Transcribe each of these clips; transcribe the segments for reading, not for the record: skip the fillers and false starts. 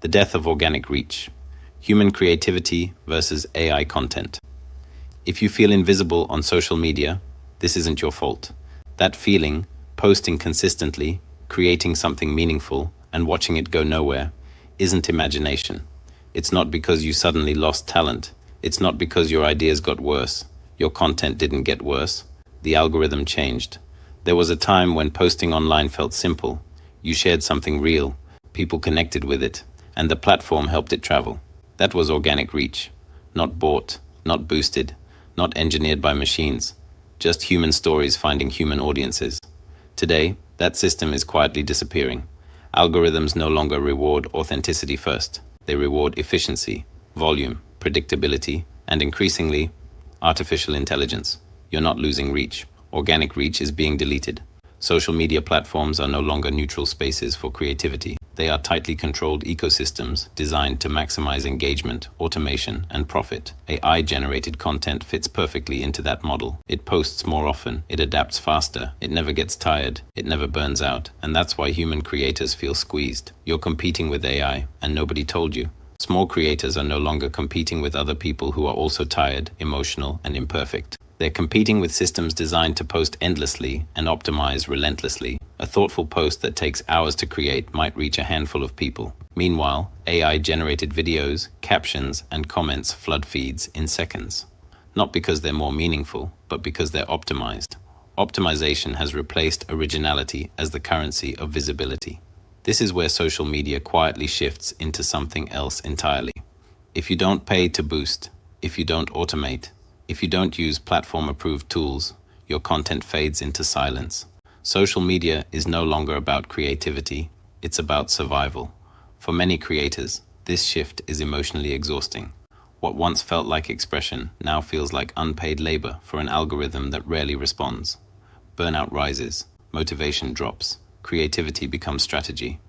The death of organic reach. Human creativity versus AI content. If you feel invisible on social media, this isn't your fault. That feeling, posting consistently, creating something meaningful, and watching it go nowhere, isn't imagination. It's not because you suddenly lost talent. It's not because your ideas got worse. Your content didn't get worse. The algorithm changed. There was a time when posting online felt simple. You shared something real, people connected with it, and the platform helped it travel. That was organic reach. Not bought, not boosted, not engineered by machines. Just human stories finding human audiences. Today, that system is quietly disappearing. Algorithms no longer reward authenticity first. They reward efficiency, volume, predictability, and increasingly, artificial intelligence. You're not losing reach. Organic reach is being deleted. Social media platforms are no longer neutral spaces for creativity. They are tightly controlled ecosystems designed to maximize engagement, automation, and profit. AI-generated content fits perfectly into that model. It posts more often, it adapts faster, it never gets tired, it never burns out, and that's why human creators feel squeezed. You're competing with AI, and nobody told you. Small creators are no longer competing with other people who are also tired, emotional, and imperfect. They're competing with systems designed to post endlessly and optimize relentlessly. A thoughtful post that takes hours to create might reach a handful of people. Meanwhile, AI-generated videos, captions, and comments flood feeds in seconds. Not because they're more meaningful, but because they're optimized. Optimization has replaced originality as the currency of visibility. This is where social media quietly shifts into something else entirely. If you don't pay to boost, if you don't automate, if you don't use platform-approved tools, your content fades into silence. Social media is no longer about creativity, it's about survival. For many creators, this shift is emotionally exhausting. What once felt like expression now feels like unpaid labor for an algorithm that rarely responds. Burnout rises, motivation drops, creativity becomes strategy.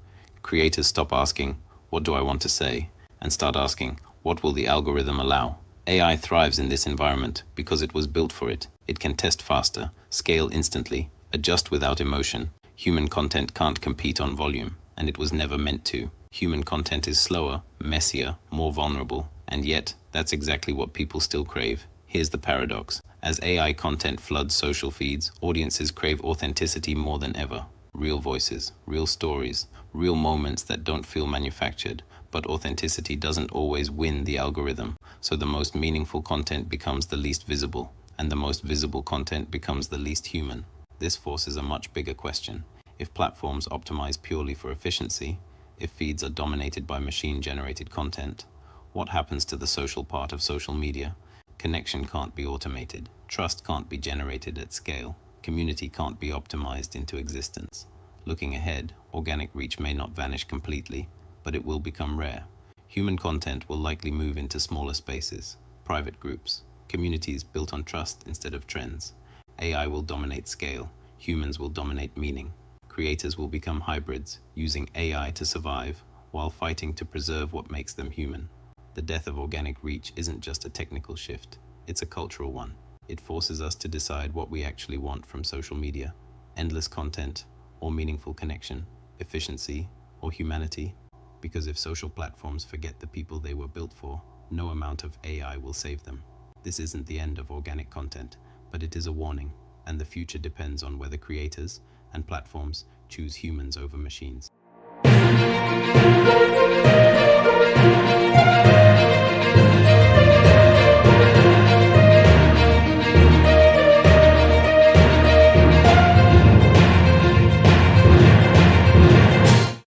Creators stop asking, "What do I want to say?" and start asking, "What will the algorithm allow?" AI thrives in this environment because it was built for it. It can test faster, scale instantly, adjust without emotion. Human content can't compete on volume, and it was never meant to. Human content is slower, messier, more vulnerable, and yet that's exactly what people still crave. Here's the paradox. As AI content floods social feeds, audiences crave authenticity more than ever. Real voices, real stories, real moments that don't feel manufactured. But authenticity doesn't always win the algorithm, so the most meaningful content becomes the least visible, and the most visible content becomes the least human. This forces a much bigger question. If platforms optimize purely for efficiency, if feeds are dominated by machine-generated content, what happens to the social part of social media? Connection can't be automated, trust can't be generated at scale, community can't be optimized into existence. Looking ahead, organic reach may not vanish completely, but it will become rare. Human content will likely move into smaller spaces, private groups, communities built on trust instead of trends. AI will dominate scale, humans will dominate meaning. Creators will become hybrids, using AI to survive, while fighting to preserve what makes them human. The death of organic reach isn't just a technical shift, it's a cultural one. It forces us to decide what we actually want from social media: endless content, or meaningful connection, efficiency, or humanity. Because if social platforms forget the people they were built for, no amount of AI will save them. This isn't the end of organic content, but it is a warning, and the future depends on whether creators and platforms choose humans over machines.